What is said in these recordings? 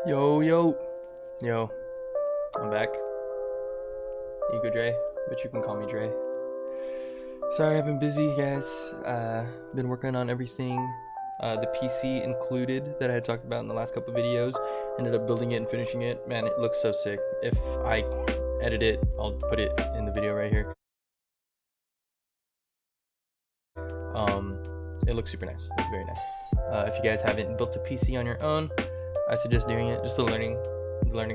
Yo, I'm back. Ego Dre, but you can call me Dre. Sorry, I've been busy, guys. Been working on everything, the PC included, that I had talked about in the last couple of videos. Ended up building it and finishing it. Man, it looks so sick. If I edit it, I'll put it in the video right here. It looks super nice. It's very nice. If you guys haven't built a PC on your own, I suggest doing it. Just the learning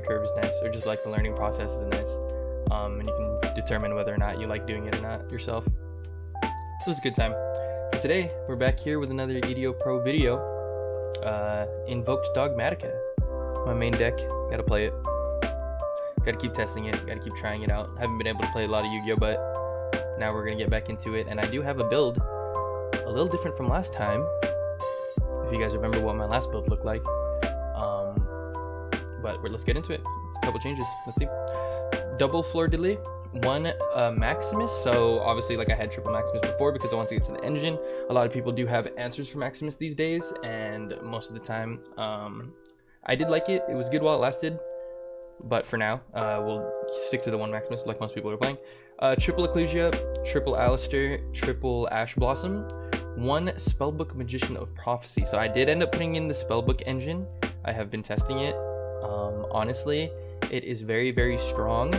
curve is nice, or just like the learning process is nice. And you can determine whether or not you like doing it or not yourself. It was a good time. But today we're back here with another EDO Pro video. Invoked Dogmatika, my main deck. Gotta play it. Gotta keep testing it. Gotta keep trying it out. Haven't been able to play a lot of Yu-Gi-Oh, but now we're gonna get back into it. And I do have a build a little different from last time. If you guys remember what my last build looked like. But let's get into it. A couple changes. Let's see. Double Fleur de Lis, one Maximus. So obviously, like, I had triple Maximus before because I want to get to the engine. A lot of people do have answers for Maximus these days, and most of the time, I did like it. It was good while it lasted. But for now, we'll stick to the one Maximus like most people are playing. Triple Ecclesia, triple Alistair, triple Ash Blossom, one Spellbook Magician of Prophecy. So I did end up putting in the Spellbook engine. I have been testing it. Honestly, it is very, very strong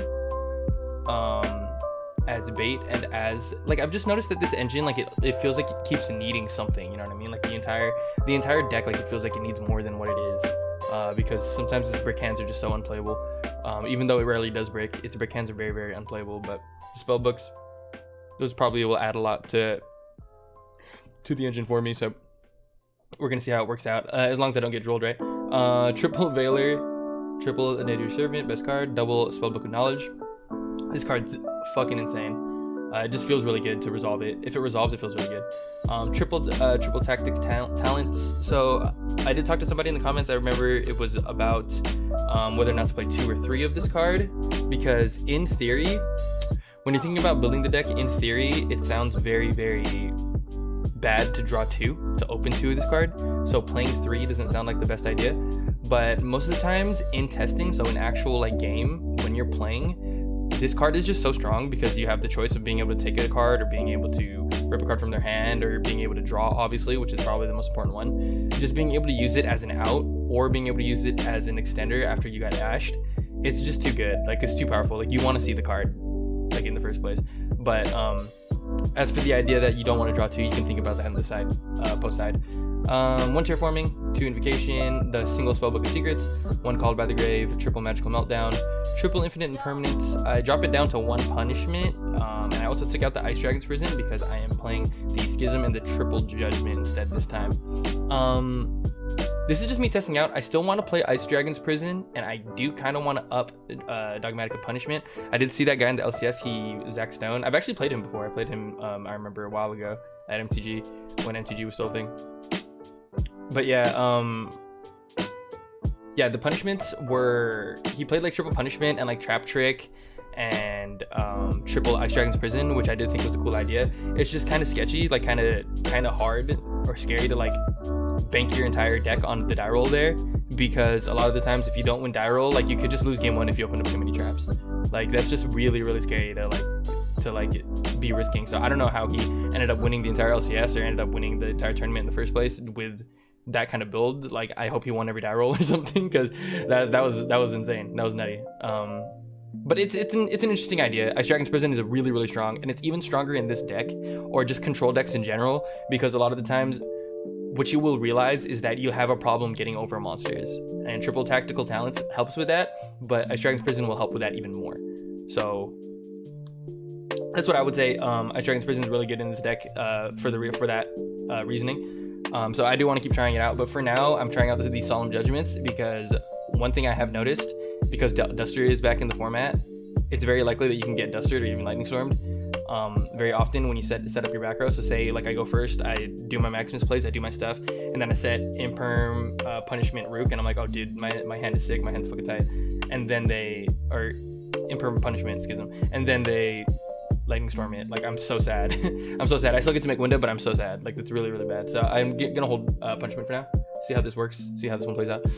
as bait, and as, like, I've just noticed that this engine, like, it feels like it keeps needing something, you know what I mean? Like the entire deck, like, it feels like it needs more than what it is, because sometimes its brick hands are just so unplayable. Even though it rarely does break, its brick hands are very, very unplayable. But the spell books, those probably will add a lot to the engine for me, so we're gonna see how it works out, as long as I don't get drolled, right? Triple Veiler, triple Native Servant, best card, double Spellbook of Knowledge. This card's fucking insane. It just feels really good to resolve it. If it resolves, it feels really good. Triple Tactic Talents. So I did talk to somebody in the comments. I remember it was about whether or not to play 2 or 3 of this card, because in theory, when you're thinking about building the deck, in theory, it sounds very, very bad to draw 2, to open 2 of this card. So playing 3 doesn't sound like the best idea. But most of the times in testing, so in actual, like, game, when you're playing, this card is just so strong because you have the choice of being able to take a card, or being able to rip a card from their hand, or being able to draw, obviously, which is probably the most important one. Just being able to use it as an out, or being able to use it as an extender after you got ashed. It's just too good. Like, it's too powerful. Like, you want to see the card, like, in the first place. But as for the idea that you don't want to draw 2, you can think about that on the side, post side. 1 Terraforming, 2 Invocation, the single Spellbook of Secrets, 1 Called by the Grave, triple Magical Meltdown, triple Infinite Impermanence. I drop it down to 1 Punishment, and I also took out the Ice Dragon's Prison because I am playing the Schism and the triple Judgment instead this time. This is just me testing out. I still want to play Ice Dragon's Prison, and I do kind of want to up Dogmatika Punishment. I did see that guy in the LCS, Zach Stone. I've actually played him before. I played him, I remember, a while ago at MTG, when MTG was still a thing. But yeah, the punishments were, he played like triple Punishment and like Trap Trick and triple Ice Dragon's Prison, which I did think was a cool idea. It's just kind of sketchy, like kind of hard or scary to like bank your entire deck on the die roll there, because a lot of the times if you don't win die roll, like, you could just lose game 1 if you open up too many traps. Like, that's just really, really scary to be risking. So I don't know how he ended up winning the entire LCS, or ended up winning the entire tournament in the first place with that kind of build. Like, I hope he won every die roll or something, because that was insane. That was nutty. But it's an interesting idea. Ice Dragon's Prison is really, really strong, and it's even stronger in this deck, or just control decks in general, because a lot of the times what you will realize is that you have a problem getting over monsters, and triple Tactical Talents helps with that, but Ice Dragon's Prison will help with that even more. So that's what I would say. Ice Dragon's Prison is really good in this deck for that reasoning. So I do want to keep trying it out, but for now I'm trying out these Solemn Judgments, because one thing I have noticed, because Duster is back in the format, it's very likely that you can get Dustered or even Lightning Stormed very often when you set up your back row. So say, like, I go first, I do my Maximus plays, I do my stuff, and then I set Imperm, Punishment, Rook, and I'm like, oh dude, my hand is sick, my hand's fucking tight. And then Imperm, Punishment, Schism, and then they Lightning Storm it. Like, I'm so sad. I'm so sad. I still get to make window, but I'm so sad. Like, that's really, really bad. So I'm gonna hold Punishment for now. See how this works. See how this one plays out. 2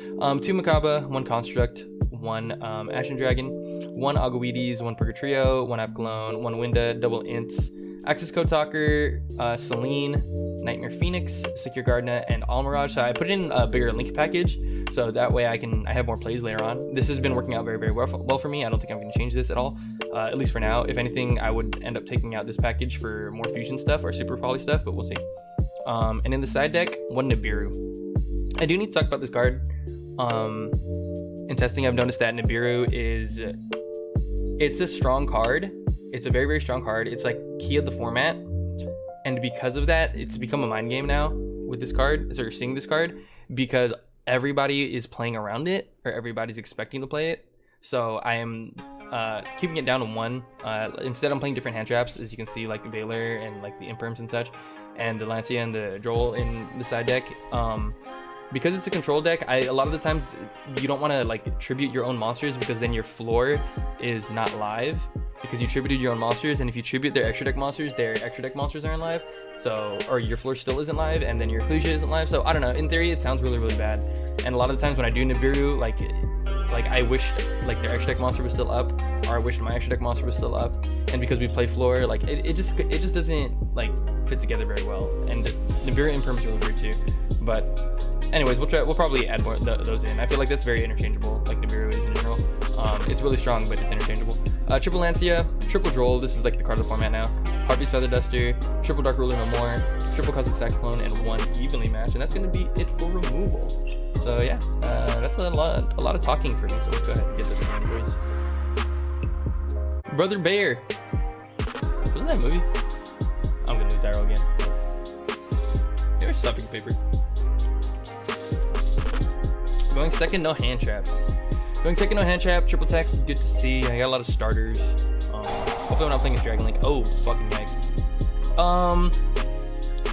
Makaba, 1 Construct, 1 Ashen Dragon, 1 Aguides, 1 Purgatrio, 1 Apcalone, 1 Winda, double Ints, Access Code Talker, Celine, Nightmare Phoenix, Secure Gardener, and Almirage. So I put it in a bigger link package, so that way I have more plays later on. This has been working out very, very well for me. I don't think I'm going to change this at all, at least for now. If anything, I would end up taking out this package for more fusion stuff or super poly stuff, but we'll see. And in the side deck, 1 Nibiru. I do need to talk about this card. In testing, I've noticed that Nibiru it's a strong card. It's a very, very strong card. It's like key of the format. And because of that, it's become a mind game now with this card. So you're seeing this card because everybody is playing around it, or everybody's expecting to play it. So I am keeping it down to 1. Instead, I'm playing different hand traps, as you can see, like the Veiler and like the Imperms and such, and the Lancia and the Droll in the side deck. Because it's a control deck, a lot of the times you don't want to like tribute your own monsters, because then your floor is not live because you tributed your own monsters, and if you tribute their extra deck monsters aren't live. So, or your floor still isn't live, and then your Ecclesia isn't live. So I don't know. In theory, it sounds really, really bad. And a lot of the times when I do Nibiru, like I wished like their extra deck monster was still up, or I wished my extra deck monster was still up. And because we play floor, like it just doesn't like fit together very well. And Nibiru Imperm is really weird too. But anyways, we'll probably add more those in. I feel like that's very interchangeable, like Nibiru is in general. It's really strong, but it's interchangeable. Triple Lancia, triple Droll. This is like the card of the format now. Heartbeast Feather Duster, triple Dark Ruler No More, triple Cosmic Cyclone, and 1 Evenly Match, and that's gonna be it for removal. So yeah, that's a lot of talking for me. So let's go ahead and get this in, boys. Brother Bear. Wasn't that a movie? I'm gonna lose Dyro again. Here's stopping paper. Going second, no hand traps. Triple text is good to see. I got a lot of starters. Hopefully I'm not playing a Dragon Link. Oh, fucking yikes.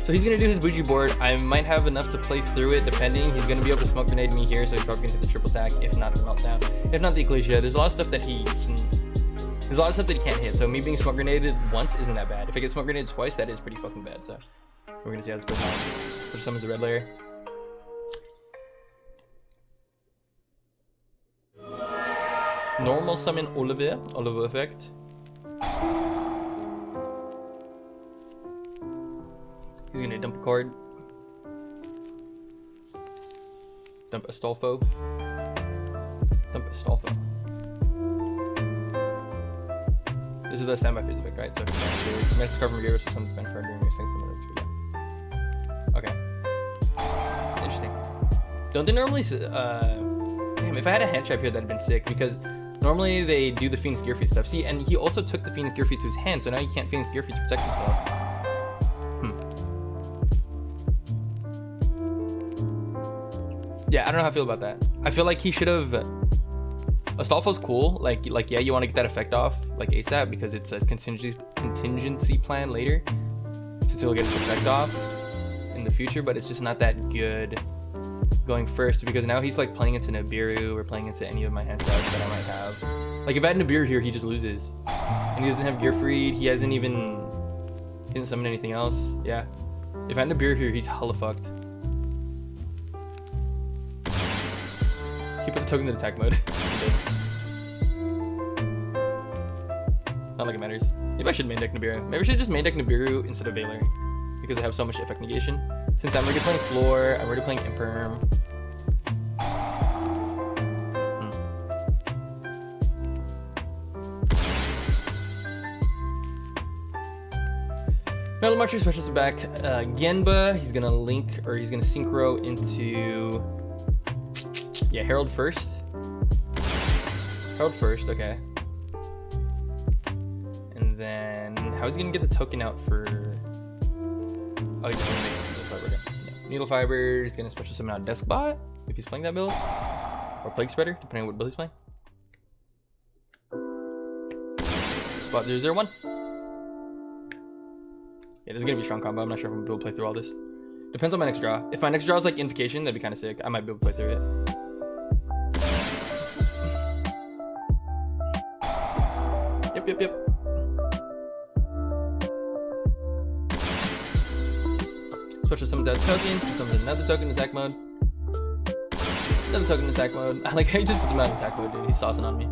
So he's gonna do his bougie board. I might have enough to play through it, depending. He's gonna be able to smoke grenade me here, so he's probably gonna hit the triple attack, if not the meltdown. If not the Ecclesia. There's a lot of stuff that he can't hit. So me being smoke grenaded once isn't that bad. If I get smoke grenaded twice, that is pretty fucking bad. So we're gonna see how this goes on. Which summons the red layer. Normal summon Oliver effect. He's gonna dump a card. Dump Astolfo. This is the standby phase effect, right? So if you manage to cover Gears or some spend card during your thing, some of this. Okay. Interesting. Don't they normally damn, if I had a hand trap here, that'd been sick, because normally they do the Phoenix Gearfeed stuff. See, and he also took the Phoenix Gearfeed to his hand, so now you can't Phoenix Gearfeed to protect himself. Yeah, I don't know how I feel about that. I feel like he should have... Astolfo's cool. Like yeah, you want to get that effect off like ASAP, because it's a contingency plan later, since he'll get his effect off in the future, but it's just not that good going first, because now he's like playing into Nibiru or playing into any of my hand traps that I might have. Like if I had Nibiru here, he just loses, and he doesn't have Gearfried. He didn't summon anything else. Yeah, if I had Nibiru here, he's hella fucked. He put the token in attack mode. Not like it matters. Maybe I should main deck Nibiru. Maybe I should just main deck Nibiru instead of Veiler, because I have so much effect negation. Since I'm already playing Floor, I'm already playing Imperm. Metal Marcher specials are back. Genba, he's gonna link, or he's gonna synchro into... Yeah, Herald first. Okay. And then, how is he gonna get the token out for... Oh, he's gonna make Needle Fiber, okay. Yeah. Needle Fiber, he's gonna special summon out Deskbot, if he's playing that build. Or Plague Spreader, depending on what build he's playing. Spot 001. Yeah, this is gonna be a strong combo. I'm not sure if I'm gonna be able to play through all this. Depends on my next draw. If my next draw is like Invocation, that'd be kind of sick. I might be able to play through it. Yep. Special summons out tokens, summons another token in attack mode. Another token attack mode. I like how he just puts him out in attack mode, dude. He's saucing on me.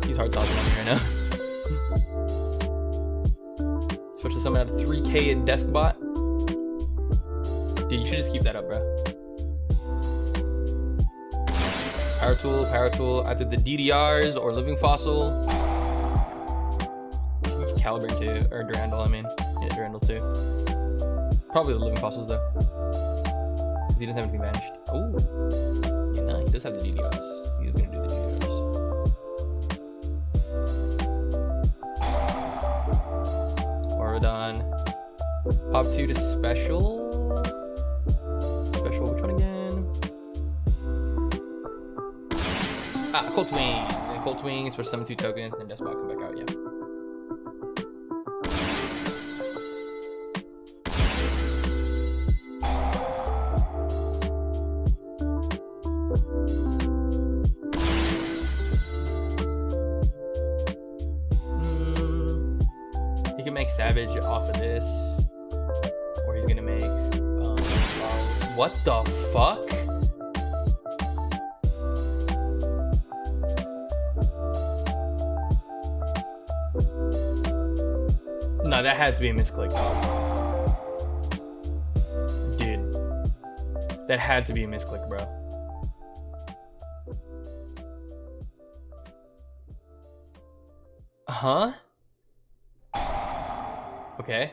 He's hard saucing on me right now. Special summon out of 3k at desk bot. Dude, you should just keep that up, bro. Power tool, either the DDRs or living fossil. Caliburn too, or Durandal, I mean. Yeah, Durandal too. Probably the living fossils though. Because he doesn't have anything banished. Oh, yeah, no, he does have the DDRs. He's gonna do the DDRs. Orodon. Pop 2 to special. Special, which one again? Ah, Cold Swing. And Cold Swing, special summon 2 tokens, and Despot come back out, yeah. He can make Savage off of this, or he's gonna make, what the fuck? No, that had to be a misclick, dog. Dude. That had to be a misclick, bro. Huh? Okay.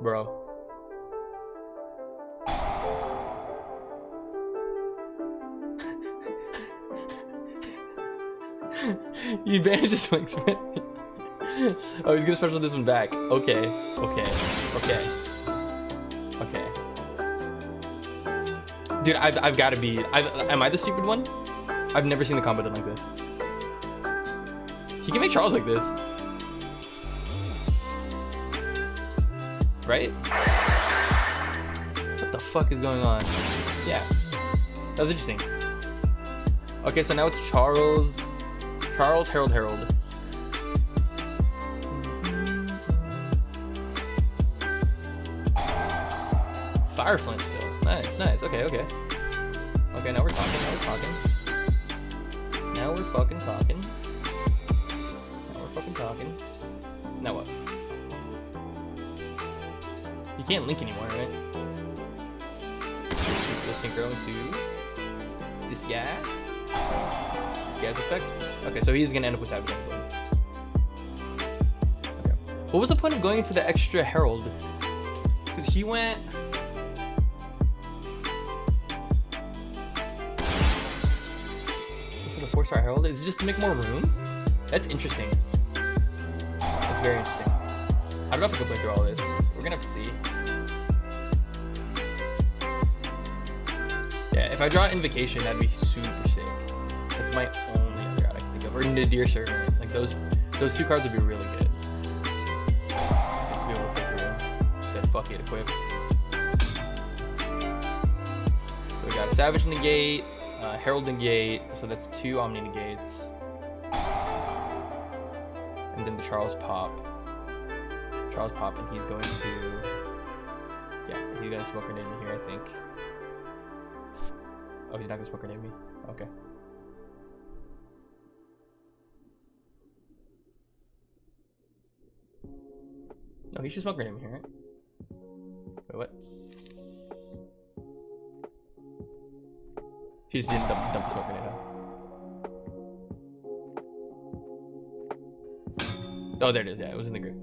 Bro. He banished this one. Oh, he's gonna special this one back. Okay. Dude, I've gotta be. Am I the stupid one? I've never seen the combo done like this. He can make Charles like this. Right? What the fuck is going on? Yeah. That was interesting. Okay, so now it's Charles, Herald. Fire Flint still. Nice. Okay, now we're talking. Now we're fucking talking. Now what? You can't link anymore, right? Let's synchro into this guy. This guy's effects. Okay, so he's gonna end up with Savage anyway. Okay. What was the point of going into the extra Herald? Because he went. The 4-star Herald? Is it just to make more room? That's interesting. That's very interesting. I don't know if I can play through all this. We're gonna have to see. Yeah, if I draw Invocation, that'd be super sick. That's my only other card I can think of. Or Nadir Servant. Like those 2 cards would be really good. To be able to play through. Just said fuck it, equip. So we got Savage Negate, Herald Negate, so that's 2 Omni Negates. And then the Charles Pop, and he's going to, yeah, he's gonna smoke grenade me here, I think. Oh, he's not gonna smoke grenade me. Okay. No, he should smoke grenade me here, right? Wait, what? He just didn't dump the smoke grenade, huh? Oh, there it is. Yeah, it was in the grip.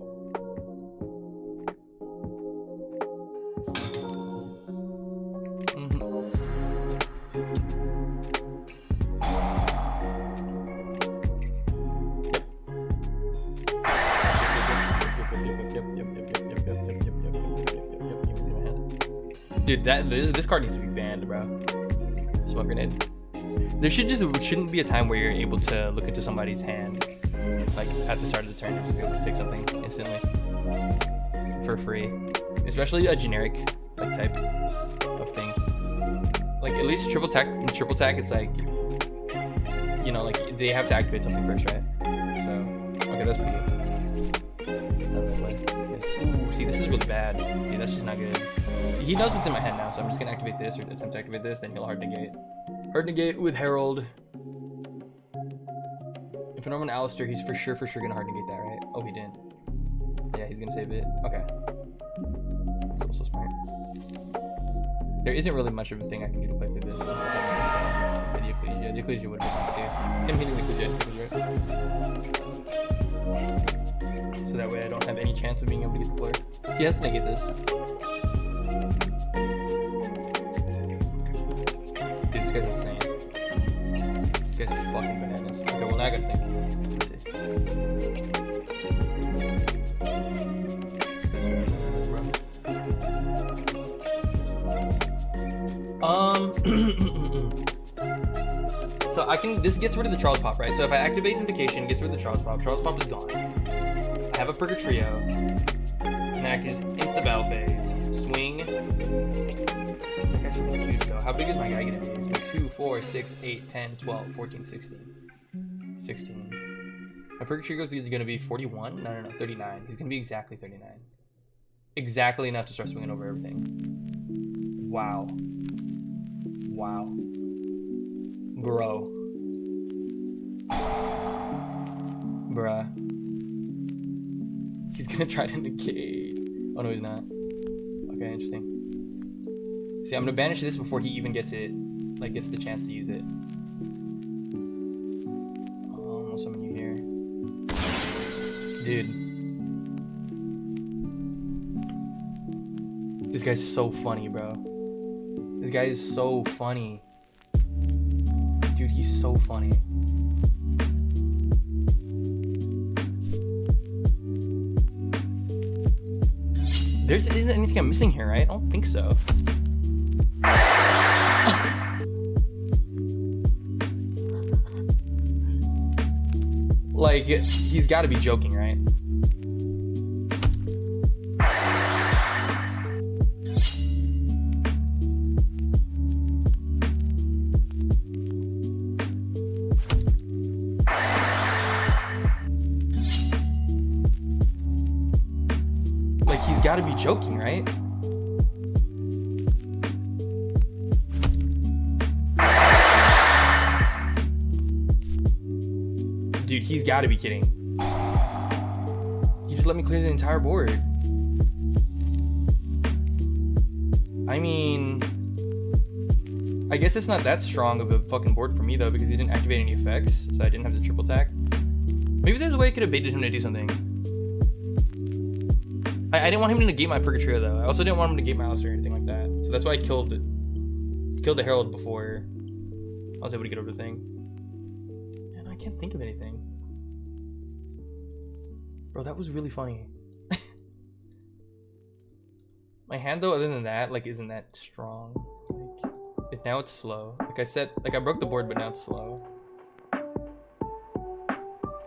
Dude, this card needs to be banned, bro. Smoke grenade. There shouldn't be a time where you're able to look into somebody's hand, like at the start of the turn, and just be able to take something instantly for free, especially a generic like type of thing. Like at least triple tech. It's like, you know, like they have to activate something first, right? So okay, that's pretty good. That's Ooh, see, this is really bad. See, that's just not good. He knows what's in my hand now, so I'm just gonna activate this or attempt to activate this, then he'll hard negate. Hard negate with Herald. If I'm Alistair, he's for sure gonna hard negate that, right? Oh, he didn't. Yeah, he's gonna save it. Okay. That's also smart. There isn't really much of a thing I can do to play through this. Dioclesia would have been too. Him hitting the right? So that way I don't have any chance of being able to get the floor. He has to negate this. Dude, this guy's insane. This guy's fucking bananas. Okay, well now I gotta think. Let's see. So I can, this gets rid of the Charles Pop, right? So if I activate Invocation, it gets rid of the Charles Pop. Charles Pop is gone. I have a Purgatrio. And I can just insta-battle phase. Swing. That guy's freaking huge though. How big is my guy gonna be? 2, 4, 6, 8, 10, 12, 14, 16. 16. My Purgatrio is gonna be 41? No, 39. He's gonna be exactly 39. Exactly enough to start swinging over everything. Wow. Wow. Bro. Bruh. He's gonna try to negate. Oh no, he's not. Okay, interesting. See, I'm gonna banish this before he even gets it, like gets the chance to use it. I'll summon you here. Dude. This guy's so funny, bro. This guy is so funny. Dude, he's so funny. There isn't anything I'm missing here, right? I don't think so. Like, he's got to be joking, right? Gotta be joking, right? Dude, he's gotta be kidding. You just let me clear the entire board. I mean, I guess it's not that strong of a fucking board for me though, because he didn't activate any effects, so I didn't have the triple attack. Maybe there's a way I could have baited him to do something. I didn't want him to negate my Purgatrio though. I also didn't want him to negate my Alistair or anything like that. So that's why I killed the Herald before I was able to get over the thing. And I can't think of anything. Bro, that was really funny. My hand though, other than that, like isn't that strong. Like, now it's slow. Like I said, like I broke the board, but now it's slow.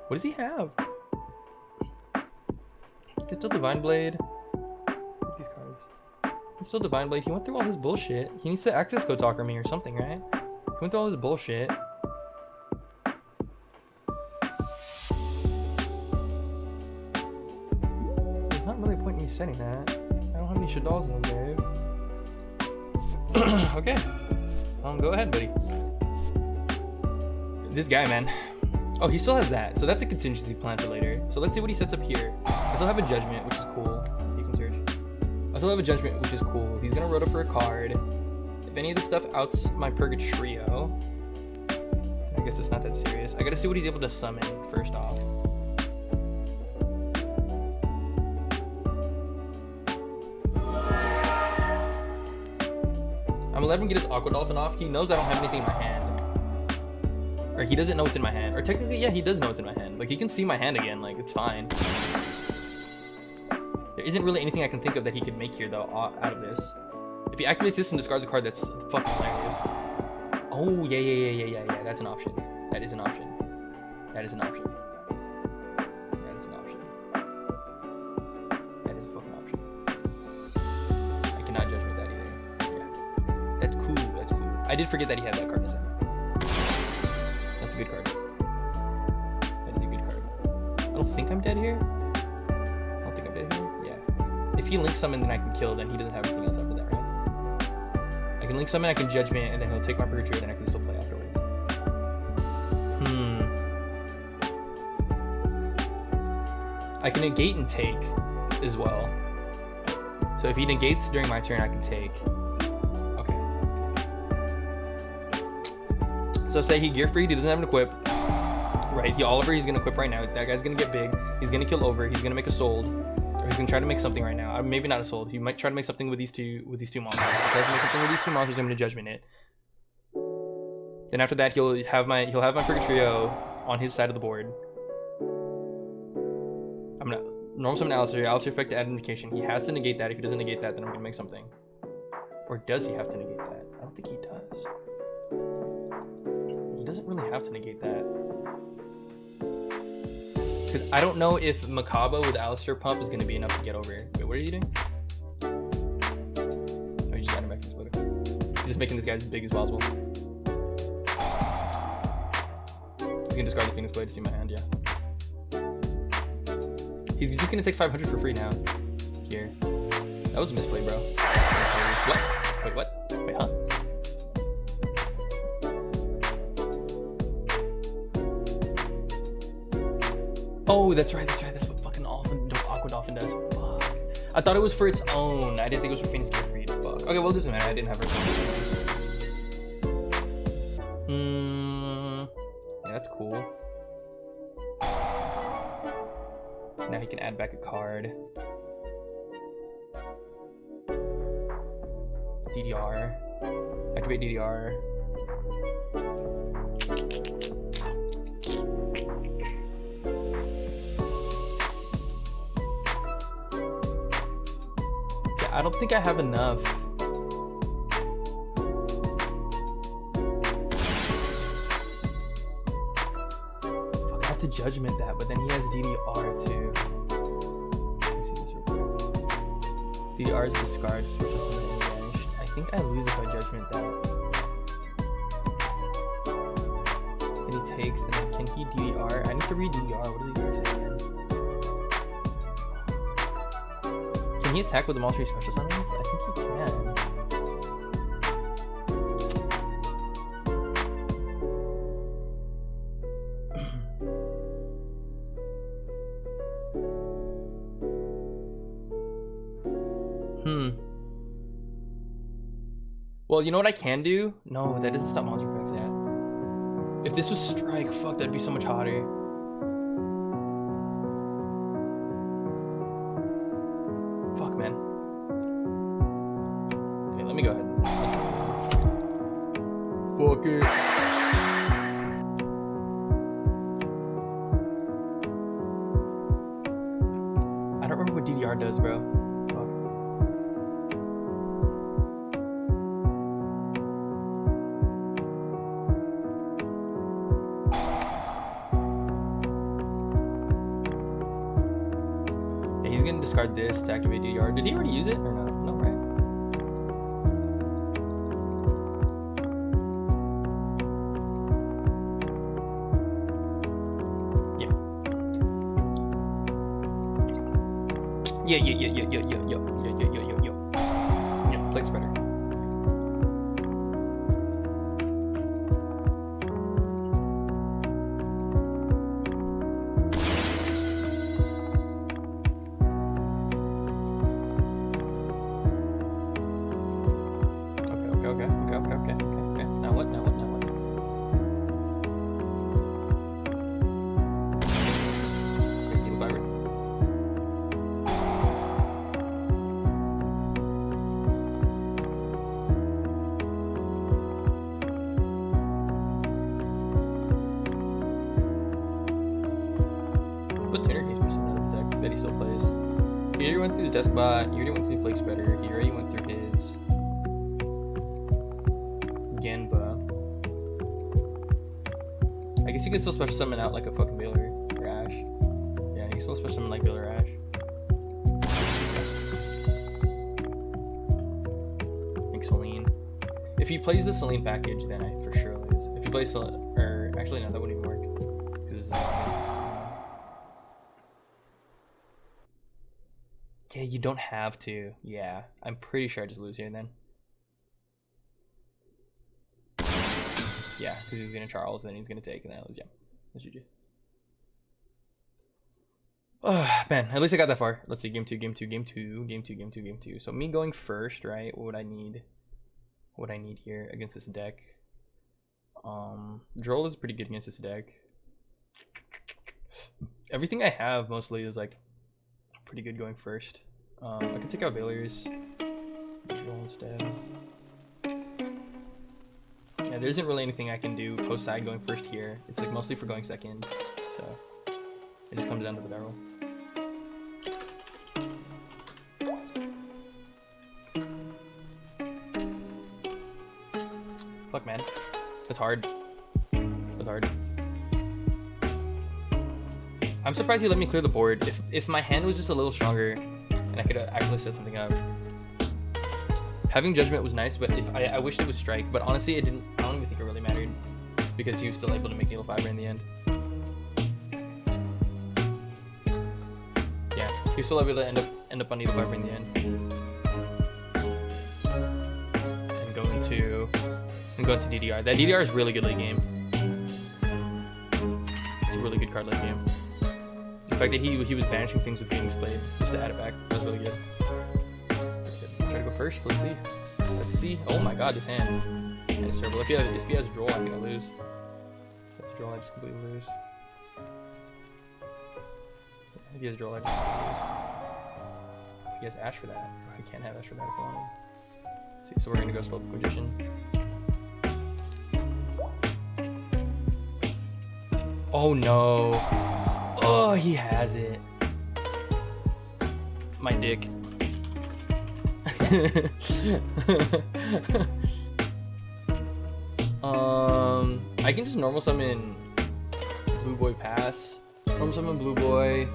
What does he have? It's still Divine Blade. These cards. It's still Divine Blade. He went through all this bullshit. He needs to access code talker me or something, right? He went through all this bullshit. There's not really a point in me setting that. I don't have any Shaddolls in the grave. Okay. Go ahead, buddy. This guy, man. Oh, he still has that. So that's a contingency plan for later. So let's see what he sets up here. I still have a Judgment, which is cool. You can search. I still have a Judgment, which is cool. He's gonna roto for a card. If any of this stuff outs my Purgatrio, I guess it's not that serious. I gotta see what he's able to summon first off. I'm gonna let him get his Aqua Dolphin off. He knows I don't have anything in my hand. Or he doesn't know what's in my hand. Or technically, yeah, he does know what's in my hand. Like, he can see my hand again. Like, it's fine. There isn't really anything I can think of that he could make here, though, out of this. If he activates this and discards a card, that's fucking hilarious. Oh, yeah. That's an option. That is an option. That is an option. That is an option. That is a fucking option. I cannot judge with that either. Yeah. That's cool. That's cool. I did forget that he had that card in his hand. That's a good card. That is a good card. I don't think I'm dead here. I don't think I'm dead here. Yeah. he Link Summon, then I can kill, then he doesn't have anything else after that, right? I can Link Summon, I can Judgment, and then he'll take my Purgatory, then I can still play afterwards. I can negate and take as well. So if he negates during my turn, I can take. Okay. So say he Gear Freed, he doesn't have an equip. Right, Oliver, he's gonna equip right now. That guy's gonna get big. He's gonna kill Over. He's gonna make a Sold, or he's gonna try to make something right now. Maybe not a Sold. He might try to make something with these two monsters. If he tries to make something with these two monsters, I'm gonna Judgment it. Then after that, he'll have my Purgatrio on his side of the board. I'm gonna normal summon Alistair. Alistair effect to add indication. He has to negate that. If he doesn't negate that, then I'm gonna make something. Or does he have to negate that? I don't think he does. He doesn't really have to negate that. Because I don't know if Makaba with Alistair Pump is going to be enough to get over. Wait, what are you doing? Oh, you just got him back to his Twitter. You're just making this guy as big as possible. He's going to discard the Phoenix Blade to see my hand, yeah. He's just going to take 500 for free now. Here. That was a misplay, bro. What? Wait, what? Wait, huh? Oh, that's right. That's what fucking Aqua Dolphin does. Fuck. I thought it was for its own. I didn't think it was for Phoenix Gear Freed. Fuck. Okay, well, it doesn't matter. I didn't have her. Yeah, that's cool. So now he can add back a card. DDR. Activate DDR. I don't think I have enough. Fuck, I have to Judgment that, but then he has DDR too. Let me see this real quick. DDR is discard, special summon and banished. I think I lose if I Judgment that. Then he takes, and then can he DDR? I need to read DDR. What does he do again? Can he attack with the monster special summons? I think he can. Well, you know what I can do? No, that doesn't stop monster effects yet. If this was Strike, fuck, that'd be so much hotter. Fuck, man. Okay, let me go ahead. Fuck it. I don't remember what DDR does, bro. Fuck. Yeah, he's gonna discard this to activate DDR. Did he already use it or not? No, right? Yeah, Plague Spreader. Okay. Now what? Okay, heal Byron. What tuner case person out of his deck that he still plays? He already went through his desk bot, he already went through the Plague Spreader, he already went through his Genba. I guess he can still special summon out like a fucking Baylor or Ash. Yeah, he can still special summon like Baylor or Ash. Like Celine. If he plays the Celine package, then I for sure lose. If he plays Celine, or actually no, that wouldn't even work. Because Okay, you don't have to. Yeah, I'm pretty sure I just lose here then. Yeah, because he's gonna Charles, and then he's gonna take, and then I'll lose. Yeah, that's GG. Oh man, at least I got that far. Let's see, game two. So me going first, right? What would I need? What I need here against this deck? Droll is pretty good against this deck. Everything I have mostly is like pretty good going first. I can take out Valiers. Droll instead. Yeah, there isn't really anything I can do post side going first here. It's like mostly for going second, so it just comes down to the barrel. Fuck, man, that's hard. That's hard. I'm surprised he let me clear the board. If my hand was just a little stronger and I could actually set something up. Having Judgment was nice, but if I wished it was Strike. But honestly, it didn't. I don't even think it really mattered because he was still able to make Needle Fiber in the end. Yeah, he was still able to end up on Needle Fiber in the end. And go into DDR. That DDR is really good late game. It's a really good card late game. The fact that he was banishing things with Phoenix Blade just to add it back, that was really good. Try to go first. Let's see. Let's see. Oh my god, this hand. And it's terrible. If he has a draw, I think I lose. If he has a draw, I just completely lose. If he has a draw, I just completely lose. If he has Ash for that. He can't have Ash for that if I want him. See, so we're gonna go Spellbook Magician. Oh no. Oh, he has it. My dick. I can just normal summon Blue Boy Pass. Normal summon Blue Boy.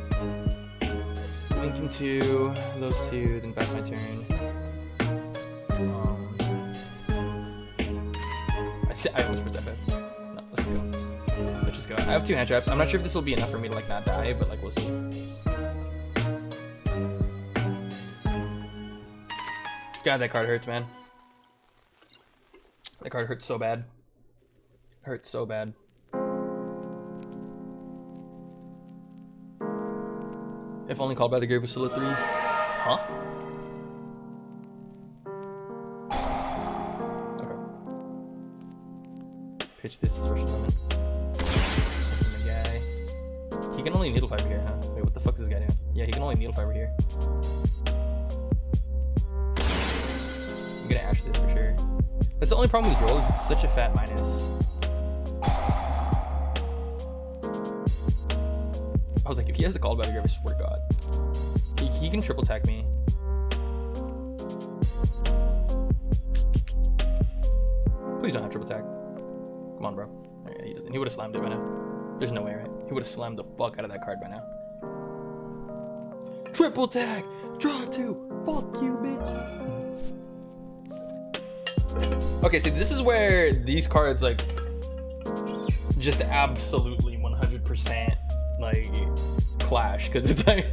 Link into those two, then pass my turn. I almost pressed F. No, let's go. Let's just go. I have 2 hand traps. I'm not sure if this will be enough for me to like not die, but like we'll see. God, that card hurts, man. That card hurts so bad. Hurts so bad. If only Called by the Grave was still at 3. Huh? Okay. Pitch this special summon. Guy. He can only Needle Fiber here, huh? Wait, what the fuck is this guy doing? Yeah, he can only Needle Fiber here. I'm gonna Ash this for sure. That's the only problem with Droll is it's such a fat minus. I was like, if he has the Call by the Grave, I swear to God. He can triple attack me. Please don't have triple attack. Come on, bro. Oh, yeah, he doesn't. He would have slammed it by now. There's no way, right? He would have slammed the fuck out of that card by now. Triple attack! Draw 2! Fuck you, bitch! Okay, so this is where these cards, like, just absolutely 100%, like, clash. Because it's like,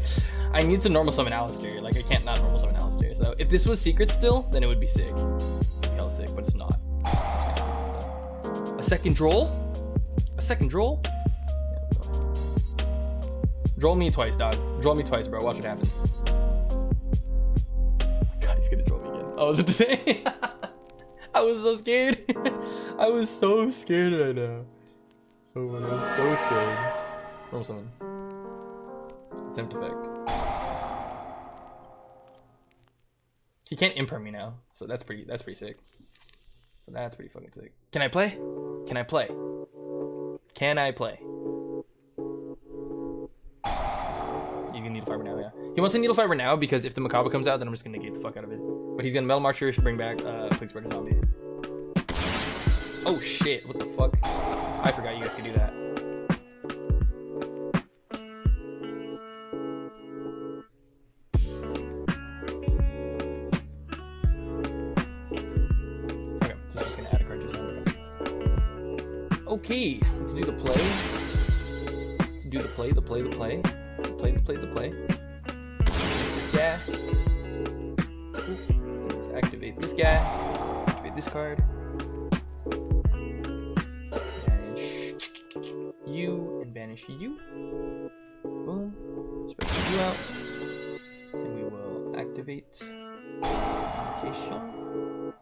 I need to normal summon Alistair. Like, I can't not normal summon Alistair. So if this was secret still, then it would be sick. Hell sick, but it's not. A second Droll? A second Droll? Droll me twice, dog. Droll me twice, bro. Watch what happens. Oh my God, he's gonna droll me again. I was about to say. I was so scared. I was so scared right now. So funny. I was so scared. Normal summon. Attempt effect. He can't imperm me now, so that's pretty sick. So that's pretty fucking sick. Can I play? Can I play? Can I play? You can Needle Fiber now, yeah. He wants to Needle Fiber now because if the Macabre comes out, then I'm just gonna negate the fuck out of it. But he's gonna Metal Marcher, bring back Plague Spreader Zombie. Oh shit, what the fuck? I forgot you guys could do that. Okay, so he's just gonna add a card to his hand. Okay, let's do the play. Let's do the play. This guy. Let's activate this guy. Activate this card. Banish you and banish you. Boom. Special you out. And we will activate application.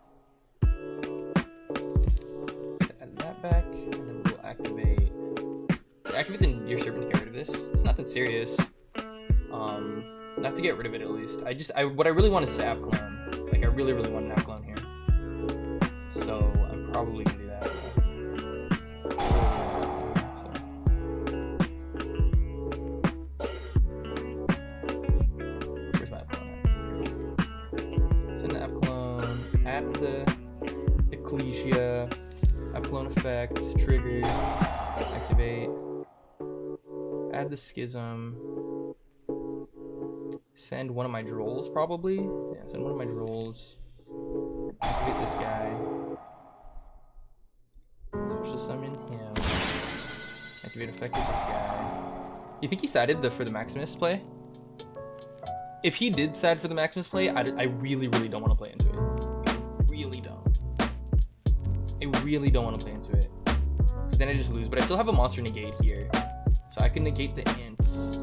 Add that back. And then we'll activate your serpent. Get rid of this. It's not that serious. Not to get rid of it at least. What I really want is to app clone. Like I really want an app clone here. So I'm probably gonna do that. Where's my app clone? Send the app clone. Add the Ecclesia. App clone effect. Trigger. Activate. Add the schism. Send one of my drolls, probably. Yeah, send one of my drolls. Activate this guy. Social summon him. Activate effective this guy. You think he sided for the Maximus play? If he did side for the Maximus play, I really don't want to play into it. I really don't. I really don't want to play into it. Because then I just lose. But I still have a monster negate here. So I can negate the ints.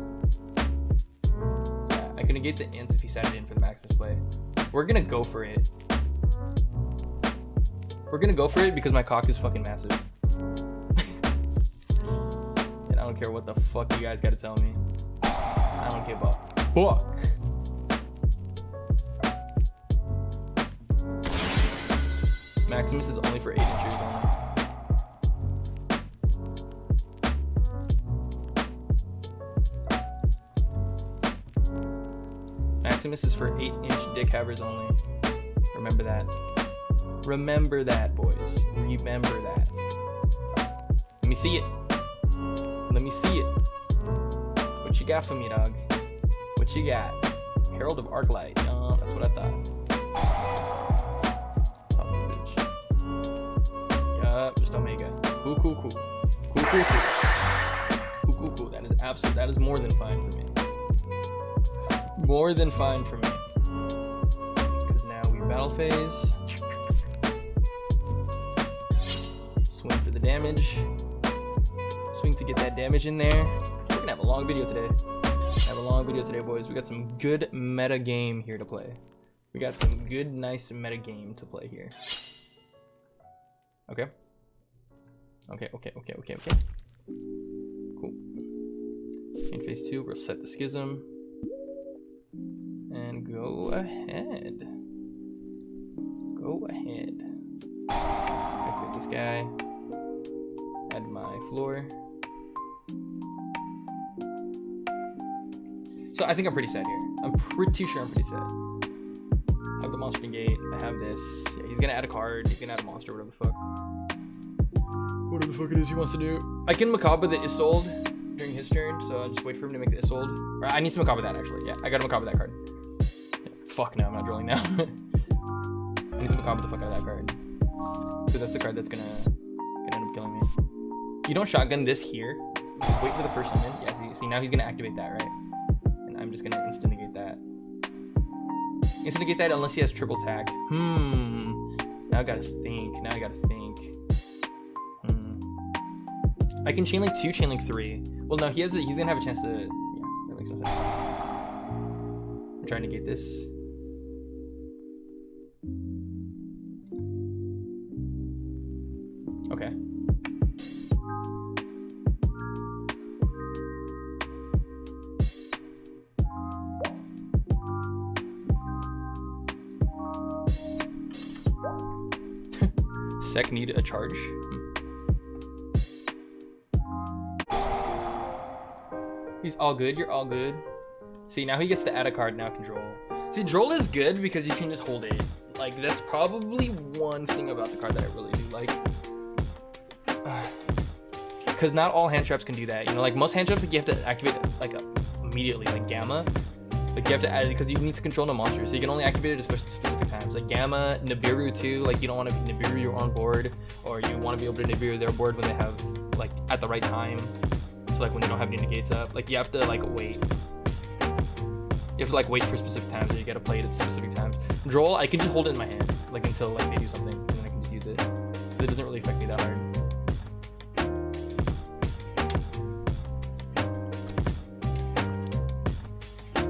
I can negate the ints if he set it in for the Maximus play. We're gonna go for it. We're gonna go for it because my cock is fucking massive. And I don't care what the fuck you guys gotta tell me. I don't give a fuck. Maximus is only for 8 inches only. Maximus is for 8-inch dick havers only. Remember that. Remember that, boys. Remember that. Let me see it. Let me see it. What you got for me, dog? What you got? Herald of Arclight. That's what I thought. Oh, bitch. Yup, just Omega. Cool. Cool. That is absolute. That is more than fine for me. More than fine for me. Because now we battle phase. Swing for the damage. Swing to get that damage in there. We're gonna have a long video today. Boys. We got some good meta game here to play. We got some good, nice meta game to play here. Okay. Cool. In phase 2, we'll set the schism. And go ahead. Activate this guy. Add my floor. So I think I'm pretty set here. I'm pretty sure I'm pretty set. I have the monster negate. I have this. Yeah, he's gonna add a card. He's gonna add a monster, whatever the fuck. Whatever the fuck it is he wants to do. I can Macabre the Isolde during his turn, so I'll just wait for him to make the Isolde. Or I need to Macabre that actually. Yeah, I gotta Macabre that card. Fuck no, I'm not drilling now. I need to Macabre the fuck out of that card. So that's the card that's gonna end up killing me. You don't shotgun this here. Just wait for the first summon. Yeah, see now he's gonna activate that, right? And I'm just gonna instant negate that. Instant negate that unless he has triple attack. Now I gotta think. I can chain link 2, chain link 3. Well, no, he's gonna have a chance to. Yeah, that makes no sense. I'm trying to negate this. Okay. Sec need a charge. He's all good. You're all good. See, now he gets to add a card, now control. See, Droll is good because you can just hold it. Like, that's probably one thing about the card that I really do like. Because not all hand traps can do that. You know, like most hand traps, like, you have to activate like immediately, like Gamma. Like you have to add it because you need to control the monster, so you can only activate it at specific times. Like Gamma, Nibiru too. Like you don't want to Nibiru on board, or you want to be able to Nibiru their board when they have like at the right time. So like when they don't have any negates up, like you have to like wait. You have to like wait for specific times, or you gotta play it at specific times. Droll, I can just hold it in my hand, like until like they do something, and then I can just use it. It doesn't really affect me that hard.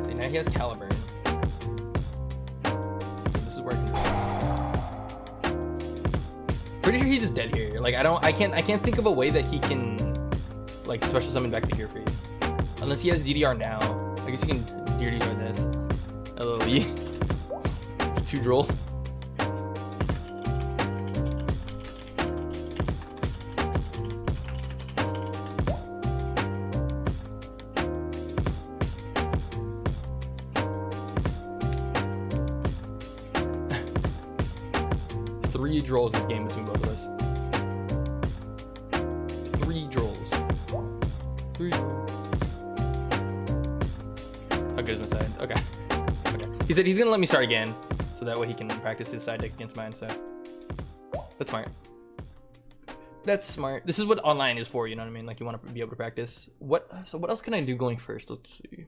See, now he has Caliburn. So this is where I can. Pretty sure he's just dead here. Like I can't think of a way that he can like special summon back to here for you. Unless he has DDR now. I guess you can DDR this. LOE. 2 Droll. Three Drolls this game between both of us. 3 Drolls. 3 Drolls. How good is my side? Okay. Okay. He said he's gonna let me start again, so that way he can practice his side deck against mine. So that's smart. That's smart. This is what online is for. You know what I mean? Like you want to be able to practice. So what else can I do going first? Let's see.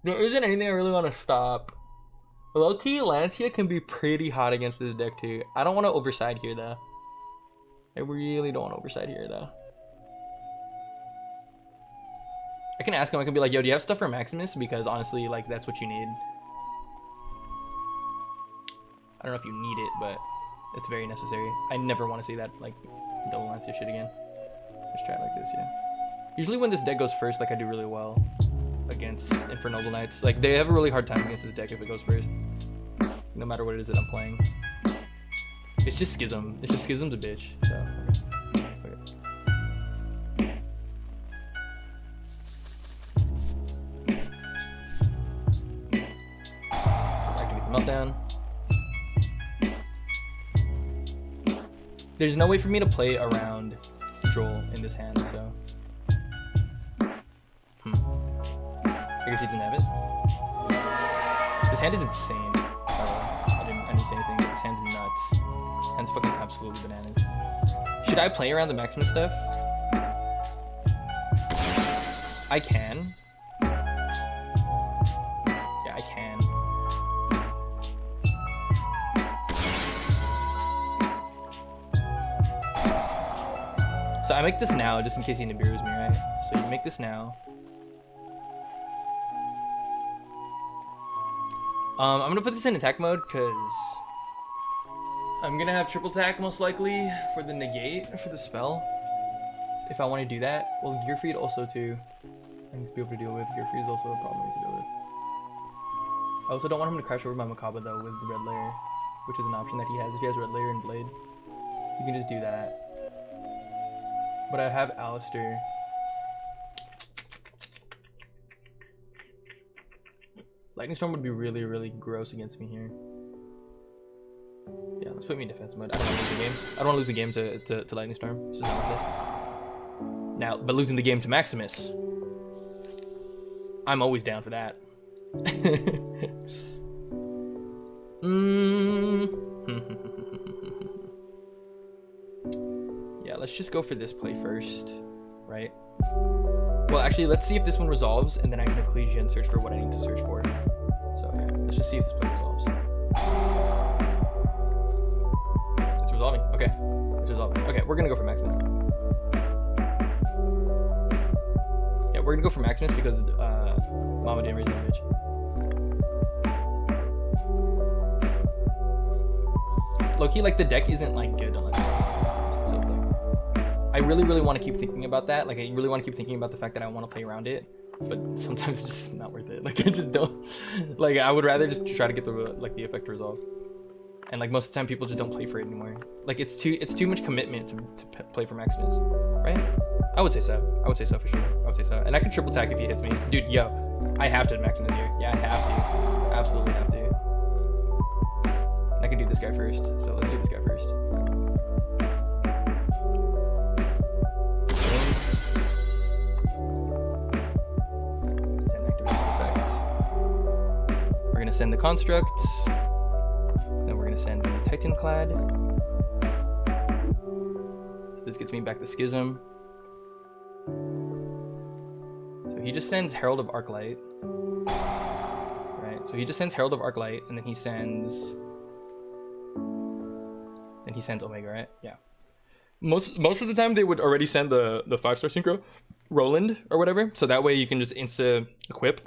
There isn't anything I really want to stop. Low-key, Lancia can be pretty hot against this deck too. I don't want to overside here though. I really don't want to overside here though. I can ask him, I can be like, yo, do you have stuff for Maximus? Because honestly, like, that's what you need. I don't know if you need it, but it's very necessary. I never want to see that, like, double Lancia shit again. Let's try it like this, yeah. Usually when this deck goes first, like, I do really well against Infernoble Knights. Like, they have a really hard time against this deck if it goes first. No matter what it is that I'm playing. It's just Schism. It's just Schism's a bitch, so, okay. Meltdown. There's no way for me to play around Droll in this hand, so. I guess he doesn't have it. This hand is insane. I didn't say anything, but this hand's nuts. This hand's fucking absolutely bananas. Should I play around the Maximus stuff? I can. Yeah, I can. So I make this now, just in case he Nibiru's me, right? So you make this now. I'm gonna put this in attack mode, because I'm gonna have triple attack most likely for the negate, for the spell. If I want to do that. Well, Gear Feed also too. I need to be able to deal with. Gear Feed is also a problem I need to deal with. I also don't want him to crash over my Makaba though with the red layer, which is an option that he has. If he has red layer and blade, you can just do that. But I have Alistair. Lightning Storm would be really, really gross against me here. Yeah, let's put me in defense mode. I don't want to lose the game. I don't want to lose the game to Lightning Storm. This is not worth it. Now, but losing the game to Maximus, I'm always down for that. Yeah, let's just go for this play first, right? Well, actually, let's see if this one resolves, and then I can Ecclesia and search for what I need to search for. So, yeah, let's just see if this play resolves. It's resolving. Okay. It's resolving. Okay, we're gonna go for Maximus. Yeah, we're gonna go for Maximus because Mama didn't raise my bitch. Low-key, like, the deck isn't, like, good unless so it's like... I really, really want to keep thinking about that. Like, I really want to keep thinking about the fact that I want to play around it. But sometimes it's just not worth it. Like, I just don't... Like, I would rather just try to get the, like, the effect resolved. And, like, most of the time, people just don't play for it anymore. Like, it's too much commitment to play for Maximus. Right? I would say so. I would say so for sure. I would say so. And I could triple attack if he hits me. Dude, yo. I have to Maximus here. Yeah, I have to. Absolutely have to. I can do this guy first, so let's do this guy first. Then activate the effect. We're gonna send the construct. Then we're gonna send the Titan Clad. So this gets me back the Schism. So he just sends Herald of Arclight. So he just sends Herald of Arclight, and then he sends Omega, right? Yeah. Most of the time they would already send the 5-star synchro Roland or whatever, so that way you can just insta equip.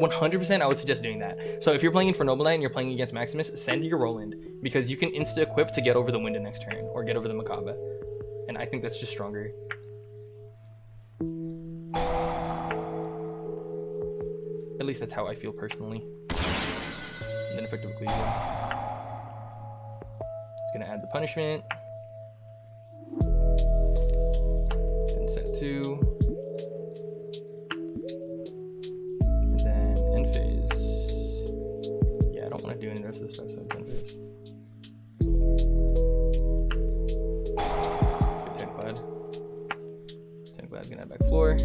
100% I would suggest doing that. So if you're playing Infernoble Knight and you're playing against Maximus, send your Roland, because you can insta equip to get over the Winda next turn or get over the Makaba, and I think that's just stronger. At least that's how I feel personally. And then effective equation. It's gonna add the punishment. Then set 2. And then end phase. Yeah, I don't want to do any of the rest of this stuff, so end phase. Good Techblad. Techblad's gonna add back floor.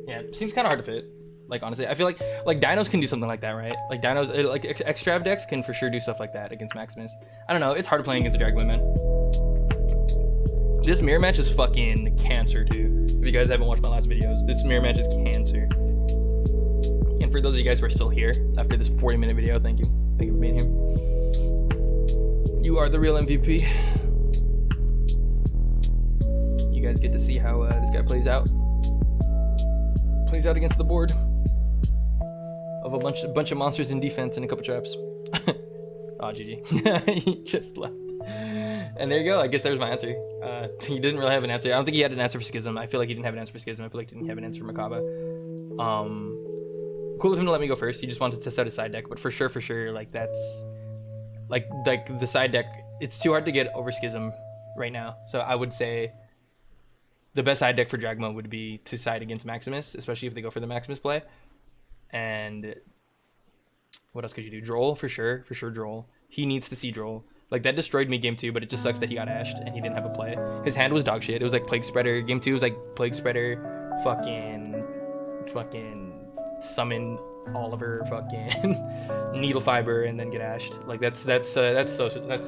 Yeah, seems kind of hard to fit. Like, honestly, I feel like Dinos can do something like that, right? Like Dinos, like Extrav decks can for sure do stuff like that against Maximus. I don't know. It's hard playing against Dragon man. This mirror match is fucking cancer, too. If you guys haven't watched my last videos, this mirror match is cancer. And for those of you guys who are still here after this 40-minute video, thank you. Thank you for being here. You are the real MVP. You guys get to see how this guy plays out. Plays out against the board of a bunch of monsters in defense and a couple traps. Oh, GG. He just left. And there you go. I guess there's my answer. He didn't really have an answer. I don't think he had an answer for Schism. I feel like he didn't have an answer for Schism. I feel like he didn't have an answer for Makaba. Cool of him to let me go first. He just wanted to test out his side deck, but for sure, like that's like the side deck. It's too hard to get over Schism right now. So I would say the best side deck for Dragma would be to side against Maximus, especially if they go for the Maximus play. And what else could you do? Droll, for sure, Droll. He needs to see Droll. Like, that destroyed me game 2, but it just sucks that he got ashed and he didn't have a play. His hand was dog shit. It was like Plague Spreader. Game 2 was like Plague Spreader, fucking summon Oliver, fucking Needle Fiber, and then get ashed. Like, that's so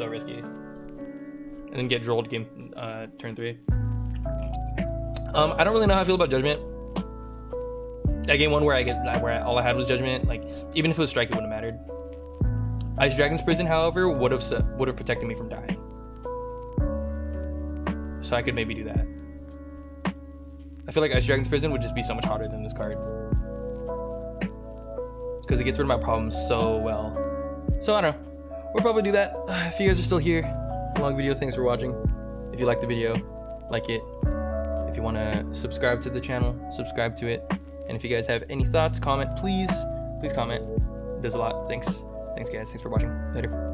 risky. And then get Drolled game turn 3. I don't really know how I feel about Judgment. That game 1 where all I had was Judgment, like, even if it was Strike, it wouldn't have mattered. Ice Dragon's Prison, however, would have protected me from dying. So I could maybe do that. I feel like Ice Dragon's Prison would just be so much hotter than this card, because it gets rid of my problems so well. So I don't know. We'll probably do that. If you guys are still here, long video, thanks for watching. If you liked the video, like it. If you want to subscribe to the channel, subscribe to it. And if you guys have any thoughts, comment, please comment. It does a lot. Thanks guys. Thanks for watching. Later.